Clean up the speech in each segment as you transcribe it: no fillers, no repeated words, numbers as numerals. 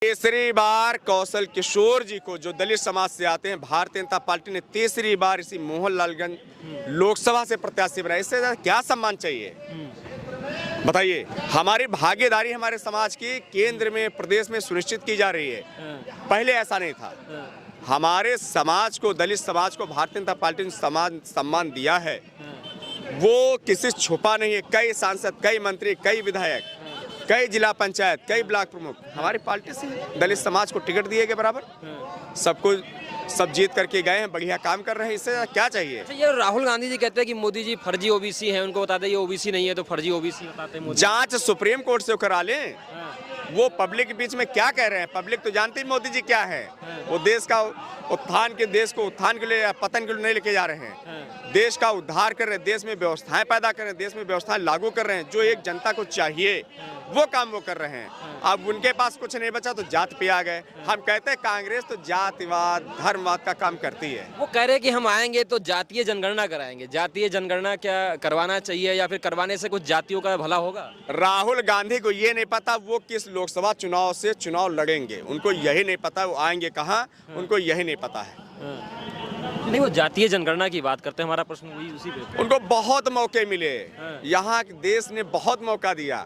तीसरी बार कौशल किशोर जी को, जो दलित समाज से आते हैं, भारतीय जनता पार्टी ने तीसरी बार इसी मोहनलालगंज लोकसभा से प्रत्याशी बनाया। इससे ज्यादा क्या सम्मान चाहिए बताइए। हमारी भागीदारी हमारे समाज की केंद्र में, प्रदेश में सुनिश्चित की जा रही है। पहले ऐसा नहीं था। हमारे समाज को, दलित समाज को भारतीय जनता पार्टी ने सम्मान दिया है, वो किसी छुपा नहीं है। कई सांसद, कई मंत्री, कई विधायक, कई जिला पंचायत, कई ब्लॉक प्रमुख हमारी पार्टी से दलित समाज को टिकट दिए गए बराबर। सबको सब जीत करके गए हैं, बढ़िया काम कर रहे हैं। इससे क्या चाहिए। ये राहुल गांधी जी कहते हैं कि मोदी जी फर्जी ओबीसी हैं, उनको बताते ये ओबीसी नहीं है तो फर्जी ओबीसी बताते हैं। जांच सुप्रीम कोर्ट से करा लें। वो पब्लिक के बीच में क्या कह रहे हैं, पब्लिक तो जानती है मोदी जी क्या है। वो देश का उत्थान को उत्थान के लिए, पतन के लिए नहीं लेके जा रहे हैं। देश का उद्धार कर रहे हैं, देश में व्यवस्थाएं पैदा कर रहे हैं, देश में व्यवस्थाएं लागू कर रहे हैं। जो एक जनता को चाहिए वो काम वो कर रहे हैं। अब उनके पास कुछ नहीं बचा तो जात पे आ गए। हम कहते हैं कांग्रेस तो जातिवाद, धर्मवाद का काम करती है। वो कह रहे हैं कि हम आएंगे तो जातीय जनगणना कराएंगे। जातीय जनगणना क्या करवाना चाहिए या फिर करवाने से कुछ जातियों का भला होगा? राहुल गांधी को ये नहीं पता वो किस लोकसभा चुनाव से चुनाव लड़ेंगे। उनको यही नहीं पता वो आएंगे कहाँ, उनको यही नहीं पता है। नहीं, वो जातीय जनगणना की बात करते हैं। हमारा प्रश्न वही उसी पे। उनको बहुत मौके मिले, यहाँ देश ने बहुत मौका दिया।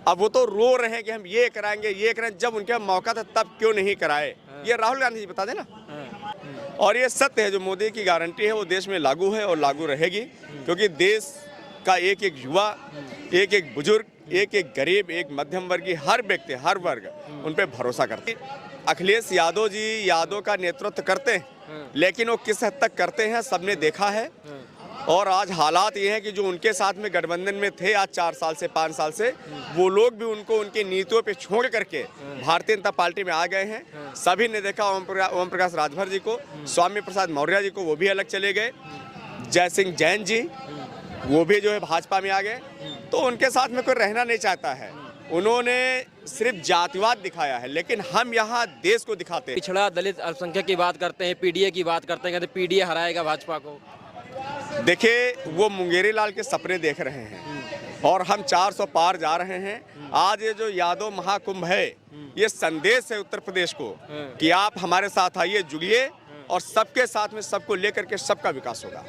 अब वो तो रो रहे हैं कि हम ये कराएंगे, ये कराएंगे। जब उनके मौका था तब क्यों नहीं कराए, ये राहुल गांधी जी बता देना। और ये सत्य है, जो मोदी की गारंटी है वो देश में लागू है और लागू रहेगी। क्योंकि देश का एक एक युवा, एक एक बुजुर्ग, एक एक गरीब, एक मध्यम वर्गीय, हर व्यक्ति, हर वर्ग उन पे भरोसा करते। अखिलेश यादव जी यादव का नेतृत्व करते हैं, लेकिन वो किस हद तक करते हैं सबने देखा है। और आज हालात ये हैं कि जो उनके साथ में गठबंधन में थे आज 4 साल से, 5 साल से, वो लोग भी उनको उनकी नीतियों पे छोड़ करके भारतीय जनता पार्टी में आ गए हैं। सभी ने देखा ओम प्रकाश राजभर जी को, स्वामी प्रसाद मौर्य जी को, वो भी अलग चले गए। जय सिंह जैन जी वो भी जो है भाजपा में आ गए। तो उनके साथ में कोई रहना नहीं चाहता है। उन्होंने सिर्फ जातिवाद दिखाया है, लेकिन हम यहाँ देश को दिखाते हैं। पिछड़ा दलित अल्पसंख्यक की बात करते हैं, पीडीए की बात करते हैं, कहते पीडीए हराएगा भाजपा को। देखिए, वो मुंगेरी लाल के सपने देख रहे हैं और हम 400 पार जा रहे हैं। आज ये जो यादव महाकुंभ है, ये संदेश है उत्तर प्रदेश को कि आप हमारे साथ आइए, जुड़िए और सबके साथ में सबको लेकर के सबका विकास होगा।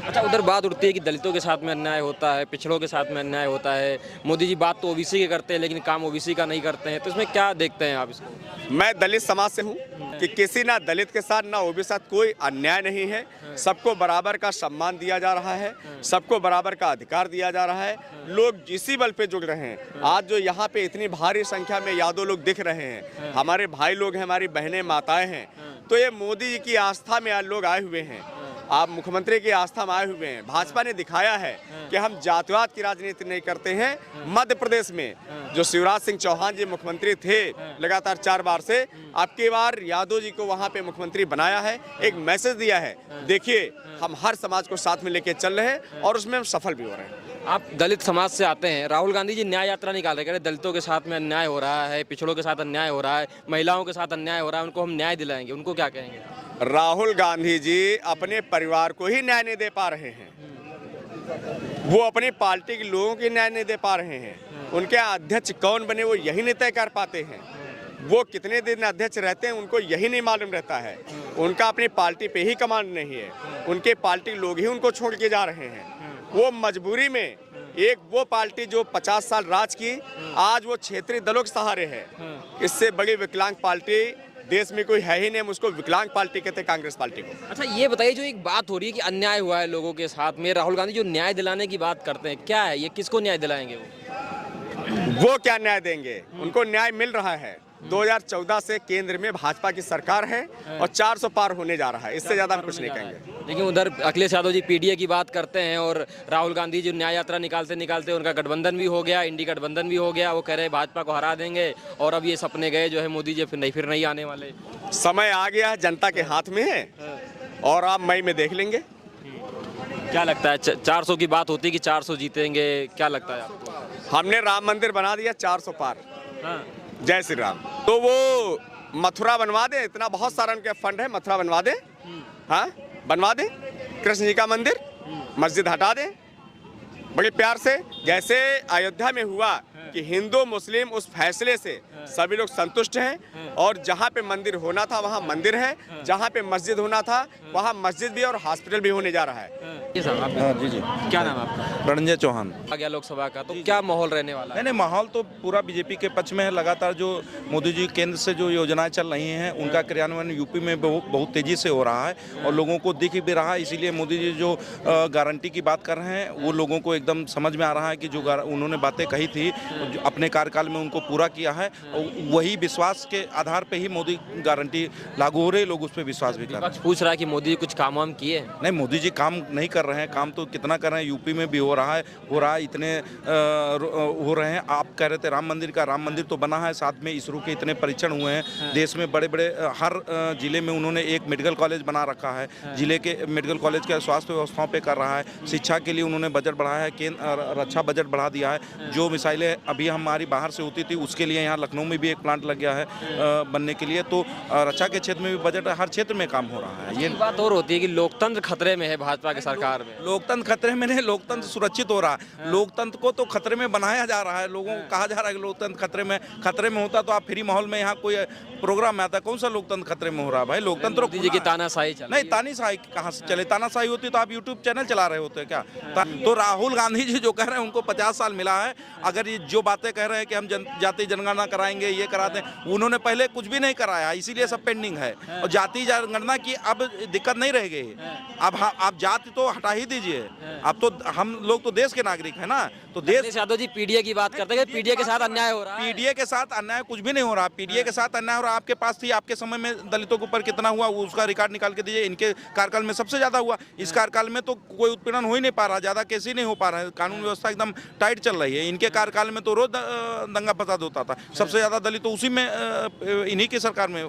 अच्छा, उधर बात उठती है कि दलितों के साथ में अन्याय होता है, पिछड़ों के साथ में अन्याय होता है। मोदी जी बात तो ओबीसी के करते हैं लेकिन काम ओबीसी का नहीं करते हैं, तो इसमें क्या देखते हैं आप इसको? मैं दलित समाज से हूँ कि किसी ना दलित के साथ ना ओबीसी के साथ कोई अन्याय नहीं है। सबको बराबर का सम्मान दिया जा रहा है, सबको बराबर का अधिकार दिया जा रहा है। लोग इसी बल पे जुड़ रहे हैं। आज जो यहाँ पे इतनी भारी संख्या में यादव लोग दिख रहे हैं, हमारे भाई लोग हैं, हमारी बहनें, माताएं हैं, तो ये मोदी जी की आस्था में आज लोग आए हुए हैं। आप मुख्यमंत्री की आस्था में आए हुए हैं। भाजपा ने दिखाया है कि हम जातिवाद की राजनीति नहीं करते हैं। मध्य प्रदेश में जो शिवराज सिंह चौहान जी मुख्यमंत्री थे लगातार 4 बार से, आपकी बार यादव जी को वहां पे मुख्यमंत्री बनाया है, एक मैसेज दिया है। देखिए, हम हर समाज को साथ में लेके चल रहे हैं और उसमें हम सफल भी हो रहे हैं। आप दलित समाज से आते हैं। राहुल गांधी जी न्याय यात्रा निकाल रहे, कह रहे दलितों के साथ में अन्याय हो रहा है, पिछड़ों के साथ अन्याय हो रहा है, महिलाओं के साथ अन्याय हो रहा है, उनको हम न्याय दिलाएंगे। उनको क्या कहेंगे? राहुल गांधी जी अपने परिवार को ही न्याय नहीं दे पा रहे हैं, वो अपनी पार्टी के लोगों को न्याय नहीं दे पा रहे हैं। उनके अध्यक्ष कौन बने वो यही नहीं तय कर पाते हैं। वो कितने दिन अध्यक्ष रहते हैं उनको यही नहीं मालूम रहता है। उनका अपनी पार्टी पे ही कमांड नहीं है, उनके पार्टी लोग ही उनको छोड़ के जा रहे हैं। वो मजबूरी में एक वो पार्टी जो 50 साल राज की, आज वो क्षेत्रीय दलों के सहारे है। इससे बड़ी विकलांग पार्टी देश में कोई है ही नहीं। हम उसको विकलांग पार्टी कहते हैं, कांग्रेस पार्टी को। अच्छा, ये बताइए, जो एक बात हो रही है कि अन्याय हुआ है लोगों के साथ में, राहुल गांधी जो न्याय दिलाने की बात करते हैं, क्या है ये? किसको न्याय दिलाएंगे वो क्या न्याय देंगे? उनको न्याय मिल रहा है। 2014 से केंद्र में भाजपा की सरकार है और 400 पार होने जा रहा है। इससे ज्यादा हम कुछ नहीं कहेंगे। लेकिन उधर अखिलेश यादव जी पीडीए की बात करते हैं और राहुल गांधी जो न्याय यात्रा निकालते निकालते उनका गठबंधन भी हो गया, इंडी गठबंधन भी हो गया। वो कह रहे हैं भाजपा को हरा देंगे और अब ये सपने गए जो है मोदी जी फिर नहीं आने वाले। समय आ गया है, जनता के हाथ में है और आप मई में देख लेंगे। क्या लगता है 400 की बात होती है कि 400 जीतेंगे, क्या लगता है आपको? हमने राम मंदिर बना दिया 400 पार। जय श्री राम। तो वो मथुरा बनवा दे, इतना बहुत सारा उनके फंड है, मथुरा बनवा दे। हाँ, बनवा दे। कृष्ण जी का मंदिर, मस्जिद हटा दे बड़े प्यार से। जैसे अयोध्या में हुआ कि हिंदू मुस्लिम उस फैसले से सभी लोग संतुष्ट हैं और जहाँ पे मंदिर होना था वहाँ मंदिर है, जहाँ पे मस्जिद होना था वहाँ मस्जिद भी और हॉस्पिटल भी होने जा रहा है। ये साहब आप हाँ जी जी, क्या नाम है आपका? रणजय चौहान। आ गया लोकसभा का, तो क्या माहौल रहने वाला है? नहीं माहौल तो पूरा बीजेपी के पक्ष में है। लगातार जो मोदी जी केंद्र से जो योजनाएं चल रही हैं उनका क्रियान्वयन यूपी में बहुत तेजी से हो रहा है और लोगों को दिख भी रहा है। इसीलिए मोदी जी जो गारंटी की बात कर रहे हैं वो लोगों को एकदम समझ में आ रहा है कि जो उन्होंने बातें कही थी अपने कार्यकाल में उनको पूरा किया है। वही विश्वास के आधार पर ही मोदी गारंटी लागू हो रही, लोग उस पर विश्वास भी कर रहे हैं। पूछ रहा है कि मोदी जी कुछ काम वाम किए? नहीं, मोदी जी काम नहीं कर रहे हैं। काम तो कितना कर रहे हैं, यूपी में भी हो रहा है इतने हो रहे हैं। आप कह रहे थे राम मंदिर तो बना है, साथ में इसरो के इतने परीक्षण हुए हैं। देश में बड़े बड़े हर जिले में उन्होंने एक मेडिकल कॉलेज बना रखा है। जिले के मेडिकल कॉलेज के स्वास्थ्य व्यवस्थाओं पे कर रहा है। शिक्षा के लिए उन्होंने बजट बढ़ाया है, केंद्र रक्षा बजट बढ़ा दिया है। जो मिसाइलें अभी हमारी बाहर से होती थी उसके लिए यहाँ लखनऊ में भी एक प्लांट लग गया है बनने के लिए। तो रक्षा के क्षेत्र में भी बजट हर क्षेत्र में काम हो रहा है। ये बात और होती है कि लोकतंत्र खतरे में है भाजपा की सरकार में। लोकतंत्र खतरे में नहीं, लोकतंत्र सुरक्षित हो रहा है। लोकतंत्र को तो खतरे में बनाया जा रहा है। लोगों को कहा जा रहा है कि लोकतंत्र खतरे में होता तो आप फ्री माहौल में यहाँ कोई प्रोग्राम में आता। कौन सा लोकतंत्र खतरे में हो रहा है भाई? लोकतंत्र मोदी जी की तानाशाही चल रही है। नहीं, तानाशाही कहाँ से चले? तानाशाही होती तो आप यूट्यूब चैनल चला रहे होते क्या? तो राहुल गांधी जी जो कह रहे हैं उनको 50 साल मिला है। अगर ये जो बातें कह रहे हैं कि हम जाति जनगणना कराएंगे, ये कराते हैं, उन्होंने पहले कुछ भी नहीं कराया, इसीलिए सब पेंडिंग है। और जाति जनगणना की अब दिक्कत नहीं रह गई। अब आप जाति तो हटा ही दीजिए। अब तो हम लोग तो देश के नागरिक है ना। तो देश यादव जी पीडीए की बात करते हैं, पीडीए के साथ अन्याय हो रहा है। पीडीए के साथ अन्याय कुछ भी नहीं हो रहा। पीडीए के साथ अन्याय हो रहा। आपके पास थी, आपके समय में दलितों के ऊपर कितना हुआ उसका रिकॉर्ड निकाल के दीजिए। इनके कार्यकाल में सबसे ज्यादा हुआ। इस कार्यकाल में तो कोई उत्पीड़न हो ही नहीं पा रहा, ज्यादा केस ही नहीं हो पा रहा है। कानून व्यवस्था एकदम टाइट चल रही है। इनके कार्यकाल में तो रोज दंगा फसाद होता था। सबसे ज्यादा दलित तो उसी में इन्हीं की सरकार में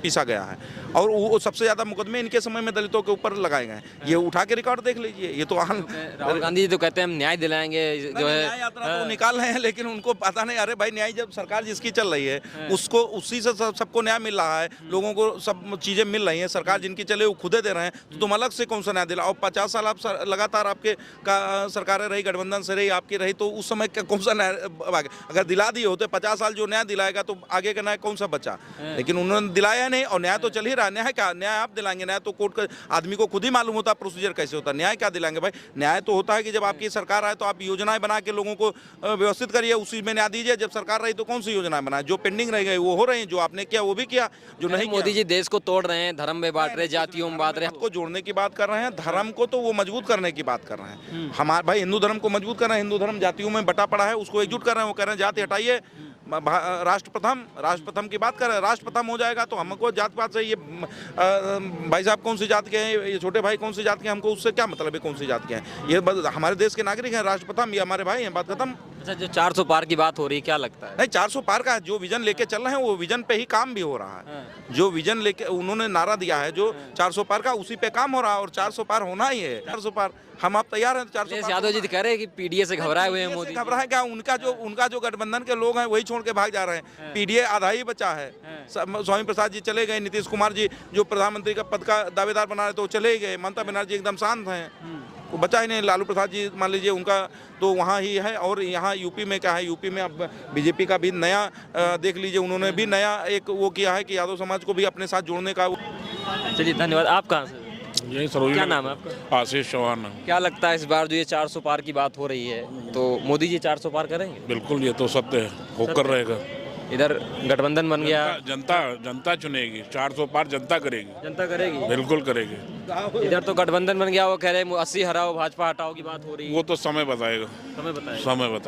पीसा गया है और वो सबसे ज्यादा मुकदमे इनके समय में दलितों के ऊपर लगाए गए। ये उठा के रिकॉर्ड देख लीजिए। ये तो राहुल गांधी जी तो कहते हैं हम न्याय दिलाएंगे, जो है न्याय यात्रा तो निकाल रहे हैं, लेकिन उनको पता नहीं। अरे भाई, न्याय जब सरकार जिसकी चल रही है उसको उसी से सबको न्याय मिल रहा है। लोगों को सब चीजें मिल रही हैं। सरकार जिनकी चले वो खुदे दे रहे हैं, तो तुम अलग से कौन सा न्याय दिलाओ? 50 साल आप लगातार आपके सरकारें रही, गठबंधन से रही, आपकी रही, तो उस समय कौन सा न्याय? अगर दिला दिए होते 50 साल जो न्याय दिलाएगा तो आगे का न्याय कौन सा बचा? लेकिन उन्होंने दिलाया नहीं और न्याय तो चल ही रहा। न्याय क्या? न्याय आप दिलाएंगे? न्याय तो कोर्ट का आदमी को खुद ही मालूम होता प्रोसीजर कैसे होता है। न्याय क्या दिलाएंगे भाई? न्याय तो होता है कि जब आपकी सरकार आए तो आप योजनाएं बना के लोगों को व्यवस्थित करिए, उसी में न्याय दीजिए। जब सरकार रही तो कौन सी योजनाएं बनाए? जो पेंडिंग रह गई वो हो रही है, जो आपने किया वो भी किया, जो नहीं। मोदी जी देश को तोड़ रहे हैं, धर्म में बांट रहे, जातियों में बांट रहे हैं। को जोड़ने की बात कर रहे हैं, धर्म को तो वो मजबूत करने की बात कर रहे हैं। हमारे भाई हिंदू धर्म को मजबूत कर रहे हैं। हिंदू धर्म जातियों में बटा पड़ा है, उसको एकजुट कर रहे हैं। वो कह रहे हैं जाति हटाइए, राष्ट्र प्रथम की बात कर रहे हैं। राष्ट्र प्रथम हो जाएगा तो हमको जात पात से, ये भाई साहब कौन सी जात के हैं, ये छोटे भाई कौन सी जात के हैं, हमको उससे क्या मतलब है कौन सी जात के हैं? ये हमारे देश के नागरिक हैं। राष्ट्र प्रथम, ये हमारे भाई हैं, बात खत्म। अच्छा, जो 400 पार की बात हो रही है, क्या लगता है? नहीं, 400 पार का जो विजन लेके चल रहे हैं वो विजन पे ही काम भी हो रहा है। जो विजन लेके उन्होंने नारा दिया है, जो 400 पार का, उसी पे काम हो रहा है और 400 पार होना ही है। 400 पार हम आप तैयार हैं। 400 यादव जी कह रहे हैं कि पीडीए से घबराए हुए हैं मोदी। घबराए क्या? उनका जो गठबंधन के लोग हैं वही छोड़ के भाग जा रहे हैं। पीडीए आधा ही बचा है। स्वामी प्रसाद जी चले गए, नीतीश कुमार जी जो प्रधानमंत्री का पद का दावेदार बना रहे थे वो चले गए, ममता बनर्जी एकदम शांत हैं, वो बचा ही नहीं। लालू प्रसाद जी मान लीजिए, उनका तो वहाँ ही है। और यहाँ यूपी में क्या है? यूपी में अब बीजेपी का भी नया देख लीजिए, उन्होंने भी नया एक वो किया है कि यादव समाज को भी अपने साथ जोड़ने का। चलिए, धन्यवाद। आप कहाँ से? यही सरोज। क्या नाम है आपका? आशीष चौहान। क्या लगता है इस बार जो ये 400 पार की बात हो रही है तो मोदी जी 400 पार करेंगे? बिल्कुल, ये तो सत्य है, होकर रहेगा। इधर गठबंधन बन गया, जनता चुनेगी। 400 पार जनता करेगी, जनता करेगी, बिल्कुल करेगी। इधर तो गठबंधन बन गया, वो कह रहे 80 हटाओ भाजपा हटाओ की बात हो रही है। वो तो समय बताएगा। समय बताएगा। समय बताएगा।